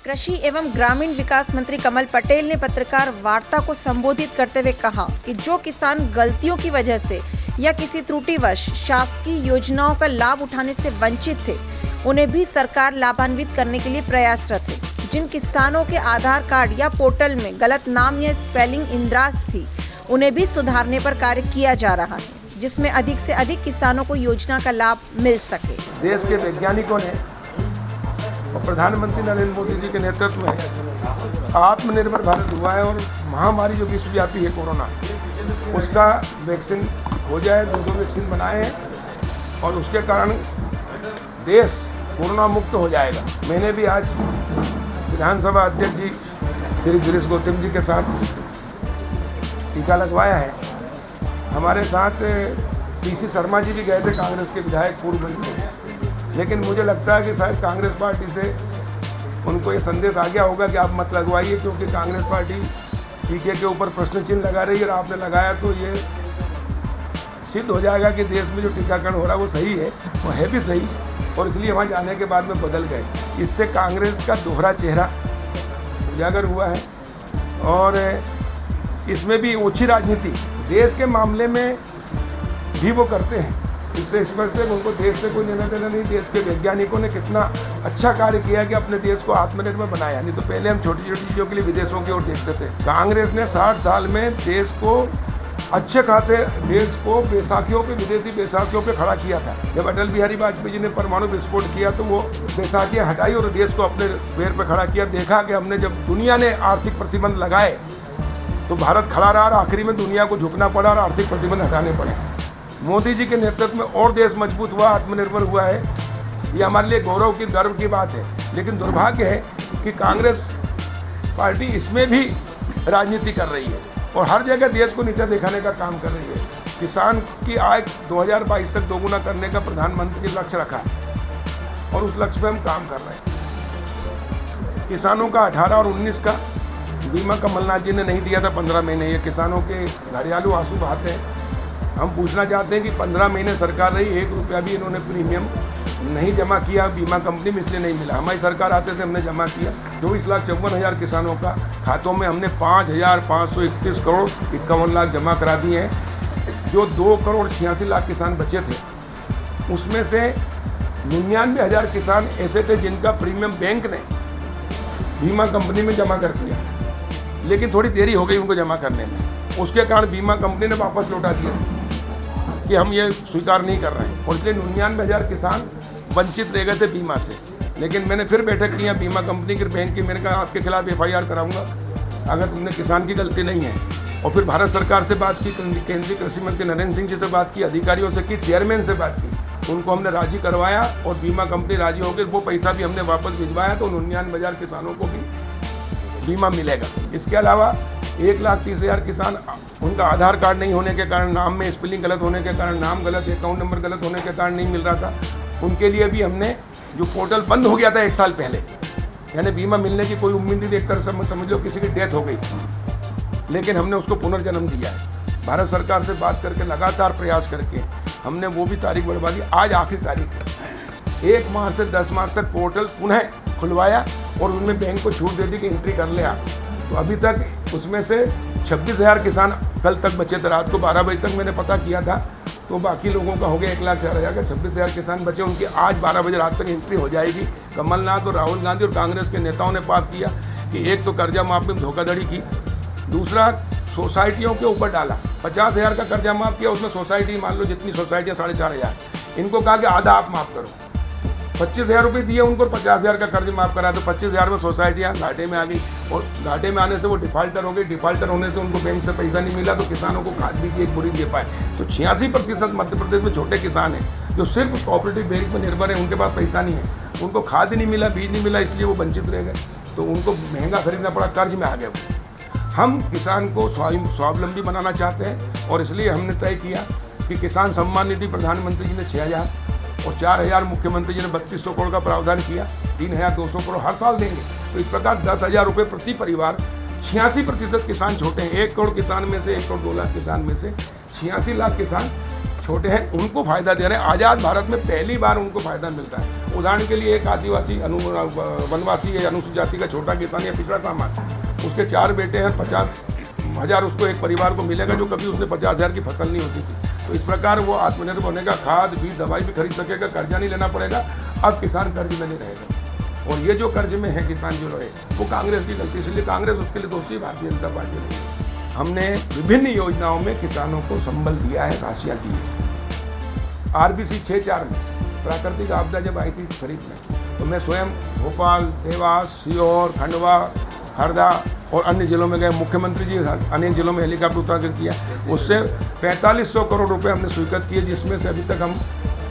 कृषि एवं ग्रामीण विकास मंत्री कमल पटेल ने पत्रकार वार्ता को संबोधित करते हुए कहा कि जो किसान गलतियों की वजह से या किसी त्रुटिवश शासकीय योजनाओं का लाभ उठाने से वंचित थे, उन्हें भी सरकार लाभान्वित करने के लिए प्रयासरत है। जिन किसानों के आधार कार्ड या पोर्टल में गलत नाम या स्पेलिंग इंद्राज थी, उन्हें भी सुधारने पर कार्य किया जा रहा है, जिसमें अधिक से अधिक किसानों को योजना का लाभ मिल सके। देश के वैज्ञानिकों ने और प्रधानमंत्री नरेंद्र मोदी जी के नेतृत्व में आत्मनिर्भर भारत हुआ है और महामारी जो विश्वव्यापी है कोरोना, उसका वैक्सीन हो जाए, 2 वैक्सीन बनाए हैं और उसके कारण देश कोरोना मुक्त हो जाएगा। मैंने भी आज विधानसभा अध्यक्ष जी श्री गिरीश गौतम जी के साथ टीका लगवाया है। हमारे साथ पीसी शर्मा जी भी गए थे, कांग्रेस के विधायक पूर्व मंत्री, लेकिन मुझे लगता है कि शायद कांग्रेस पार्टी से उनको ये संदेश आ गया होगा कि आप मत लगवाइए, क्योंकि कांग्रेस पार्टी टीके के ऊपर प्रश्न चिन्ह लगा रही है और आपने लगाया तो ये सिद्ध हो जाएगा कि देश में जो टीकाकरण हो रहा है वो सही है, वो है भी सही, और इसलिए वहाँ जाने के बाद में बदल गए। इससे कांग्रेस का दोहरा चेहरा उजागर हुआ है और इसमें भी ओछी राजनीति देश के मामले में भी वो करते हैं। इससे स्पष्ट है कि उनको देश से कोई लेना देना नहीं। देश के वैज्ञानिकों ने कितना अच्छा कार्य किया कि अपने देश को आत्मनिर्भर बनाया। नहीं तो पहले हम छोटी छोटी चीज़ों के लिए विदेशों की ओर देखते थे। कांग्रेस ने 60 साल में देश को अच्छे खासे देश को बैसाखियों पे, विदेशी बैसाखियों पे खड़ा किया था। जब अटल बिहारी वाजपेयी जी ने परमाणु विस्फोट किया तो वो बैसाखियाँ हटाई और देश को अपने पैर पर खड़ा किया। देखा कि हमने जब दुनिया ने आर्थिक प्रतिबंध लगाए तो भारत खड़ा रहा और आखिरी में दुनिया को झुकना पड़ा और आर्थिक प्रतिबंध हटाने पड़े। मोदी जी के नेतृत्व में और देश मजबूत हुआ, आत्मनिर्भर हुआ है। ये हमारे लिए गौरव की, गर्व की बात है। लेकिन दुर्भाग्य है कि कांग्रेस पार्टी इसमें भी राजनीति कर रही है और हर जगह देश को नीचा दिखाने का काम कर रही है। किसान की आय 2022 तक दोगुना करने का प्रधानमंत्री ने लक्ष्य रखा है और उस लक्ष्य पे हम काम कर रहे हैं। किसानों का 18 और 19 का बीमा कमलनाथ जी ने नहीं दिया था 15 महीने। ये किसानों के घड़ियालू आंसू बहाते हैं। हम पूछना चाहते हैं कि 15 महीने सरकार रही, 1 रुपया भी इन्होंने प्रीमियम नहीं जमा किया बीमा कंपनी में, इसलिए नहीं मिला। हमारी सरकार आते से हमने जमा किया। 24,54,000 किसानों का खातों में हमने 5,531 करोड़ 51 लाख जमा करा दिए हैं। जो 2 करोड़ 86 लाख किसान बचे थे, उसमें से 99,000 किसान ऐसे थे जिनका प्रीमियम बैंक ने बीमा कंपनी में जमा कर दिया, लेकिन थोड़ी देरी हो गई उनको जमा करने में। उसके कारण बीमा कंपनी ने वापस लौटा दिया कि हम ये स्वीकार नहीं कर रहे हैं और इसलिए 99,000 किसान वंचित रह गए थे बीमा से। लेकिन मैंने फिर बैठक की बीमा कंपनी की, बैंक की। मैंने कहा आपके खिलाफ FIR कराऊंगा अगर तुमने किसान की गलती नहीं है। और फिर भारत सरकार से बात की, केंद्रीय कृषि मंत्री नरेंद्र सिंह जी से बात की, अधिकारियों से की, चेयरमैन से बात की। उनको हमने राजी करवाया और बीमा कंपनी राजी हो गई। वो पैसा भी हमने वापस भिजवाया तो 99,000 किसानों को भी बीमा मिलेगा। इसके अलावा 1,30,000 किसान, उनका आधार कार्ड नहीं होने के कारण, नाम में स्पेलिंग गलत होने के कारण, नाम गलत, अकाउंट नंबर गलत होने के कारण नहीं मिल रहा था, उनके लिए भी हमने, जो पोर्टल बंद हो गया था 1 साल पहले, यानी बीमा मिलने की कोई उम्मीद नहीं, एक तरह से समझ लो किसी की डेथ हो गई, लेकिन हमने उसको पुनर्जन्म दिया है। भारत सरकार से बात करके, लगातार प्रयास करके हमने वो भी तारीख बढ़वा दी। आज आखिरी तारीख है। 1 मार्च से 10 मार्च तक पोर्टल पुनः खुलवाया और उनमें बैंक को छूट दे दी कि एंट्री कर ले आप। तो अभी तक उसमें से 26,000 किसान कल तक बचे थे। रात को 12 बजे तक मैंने पता किया था, तो बाकी लोगों का हो गया 1,04,000 का। 26,000 किसान बचे, उनकी आज 12 बजे रात तक एंट्री हो जाएगी। कमलनाथ और राहुल गांधी और कांग्रेस के नेताओं ने बात किया कि एक तो कर्जा माफ में धोखाधड़ी की, दूसरा सोसाइटियों के ऊपर डाला। 50,000 का कर्जा माफ किया, उसमें सोसाइटी मान लो जितनी सोसाइटियाँ 4,500, इनको कहा कि आधा आप माफ़ करो। 25,000 रुपये दिए उनको, 50,000 का कर्ज माफ़ करा, तो 25,000 में सोसाइटियाँ घाटे में आ गई और घाटे में आने से वो डिफाल्टर हो गई। डिफाल्टर होने से उनको बैंक से पैसा नहीं मिला, तो किसानों को खाद भी एक बुरी दे पाए। तो 86% मध्य प्रदेश में छोटे किसान हैं जो सिर्फ कोऑपरेटिव बैंक पर निर्भर है, उनके पास पैसा नहीं है, उनको खाद ही नहीं मिला, बीज नहीं मिला, इसलिए वो वंचित रह गए। तो उनको महंगा खरीदना पड़ा, कर्ज में आ गए। हम किसान को स्वावलंबी बनाना चाहते हैं और इसलिए हमने तय किया कि किसान सम्मान निधि प्रधानमंत्री जी ने 6,000 और 4,000 मुख्यमंत्री जी ने 3200 करोड़ का प्रावधान किया, 3,200 करोड़ हर साल देंगे। तो इस प्रकार 10,000 रुपये प्रति परिवार। 86% किसान छोटे हैं। 1 करोड़ किसान में से, 1 करोड़ 2 लाख किसान में से 86 लाख किसान छोटे हैं उनको फायदा दे रहे हैं। आज़ाद भारत में पहली बार उनको फायदा मिलता है। उदाहरण के लिए एक आदिवासी वनवासी या अनुसूचित जाति का छोटा किसान या पिछड़ा समाज, उसके 4 बेटे हैं, 50,000 उसको एक परिवार को मिलेगा, जो कभी उसने 50,000 की फसल नहीं होती थी। तो इस प्रकार वो आत्मनिर्भर होने का, खाद बीज दवाई भी खरीद सकेगा, कर्जा नहीं लेना पड़ेगा। अब किसान कर्ज में नहीं रहेगा। और ये जो कर्ज में है किसान जो रहे, वो कांग्रेस की गलती, इसलिए कांग्रेस उसके लिए दोषी भारतीय जनता पार्टी नहीं। हमने विभिन्न योजनाओं में किसानों को संबल दिया है, राशियाँ दी है। RBC 6-4 में प्राकृतिक आपदा जब आई थी खरीफ में, तो मैं स्वयं भोपाल, देवास, सीहोर, खंडवा, हरदा और अन्य जिलों में गए। मुख्यमंत्री जी अनेक जिलों में हेलीकॉप्टर उतार किया। उससे 4500 करोड़ रुपए हमने स्वीकृत किए, जिसमें से अभी तक हम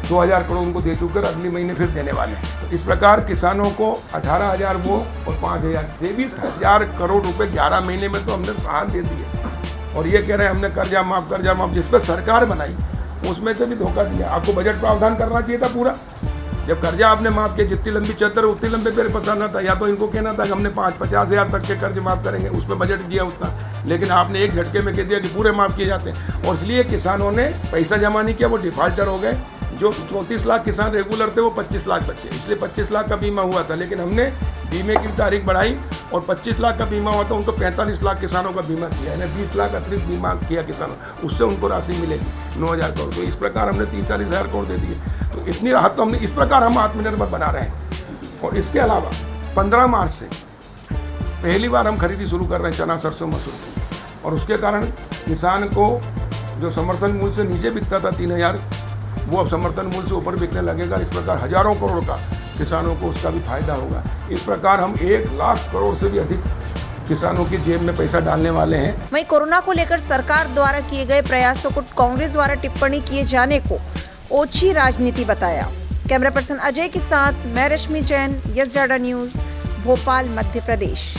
2000 करोड़ उनको दे चुके, अगले महीने फिर देने वाले हैं। तो इस प्रकार किसानों को 18,000 वो और 5,000, 23,000 करोड़ रुपए 11 महीने में तो हमने सहार दे दिए। और ये कह रहे हैं हमने कर्जा माफ, जिस पर सरकार बनाई उसमें से भी धोखा दिया। आपको बजट प्रावधान करना चाहिए था पूरा। जब कर्जा आपने माफ किया, जितनी लंबी चद्दर उतनी लंबे पेड़ पसारना था, या तो इनको कहना था कि हमने 50,000 तक के कर्ज माफ करेंगे, उसमें बजट दिया उसका। लेकिन आपने एक झटके में कह दिया कि पूरे माफ किए जाते हैं, और इसलिए किसानों ने पैसा जमा नहीं किया, वो डिफाल्टर हो गए। जो 34 लाख किसान रेगुलर थे वो 25 लाख बचे, इसलिए 25 लाख का बीमा हुआ था। लेकिन हमने बीमे की तारीख बढ़ाई और 25 लाख का बीमा हुआ था, उनको 45 लाख किसानों का बीमा किया, यानी 20 लाख अतिरिक्त बीमा किया किसानों, उससे उनको राशि मिलेगी 9,000 करोड़। तो इस प्रकार हमने 30-40,000 करोड़ दे दिए। तो इतनी राहत तो हमने, इस प्रकार हम आत्मनिर्भर बना रहे हैं। और इसके अलावा 15 मार्च से पहली बार हम खरीदी शुरू कर रहे हैं चना, सरसों, मसूर की। और उसके कारण किसान को जो समर्थन मूल्य से नीचे बिकता था 3,000, वो अब समर्थन मूल्य से ऊपर बिकने लगेगा। इस प्रकार हजारों करोड़ का किसानों को उसका भी फायदा होगा। इस प्रकार हम 1 लाख करोड़ से भी अधिक किसानों की जेब में पैसा डालने वाले हैं। वहीं कोरोना को लेकर सरकार द्वारा किए गए प्रयासों को कांग्रेस द्वारा टिप्पणी किए जाने को ओछी राजनीति बताया। कैमरा पर्सन अजय के साथ मैं Rashmi Jain, yes data news, Bhopal, Madhya प्रदेश।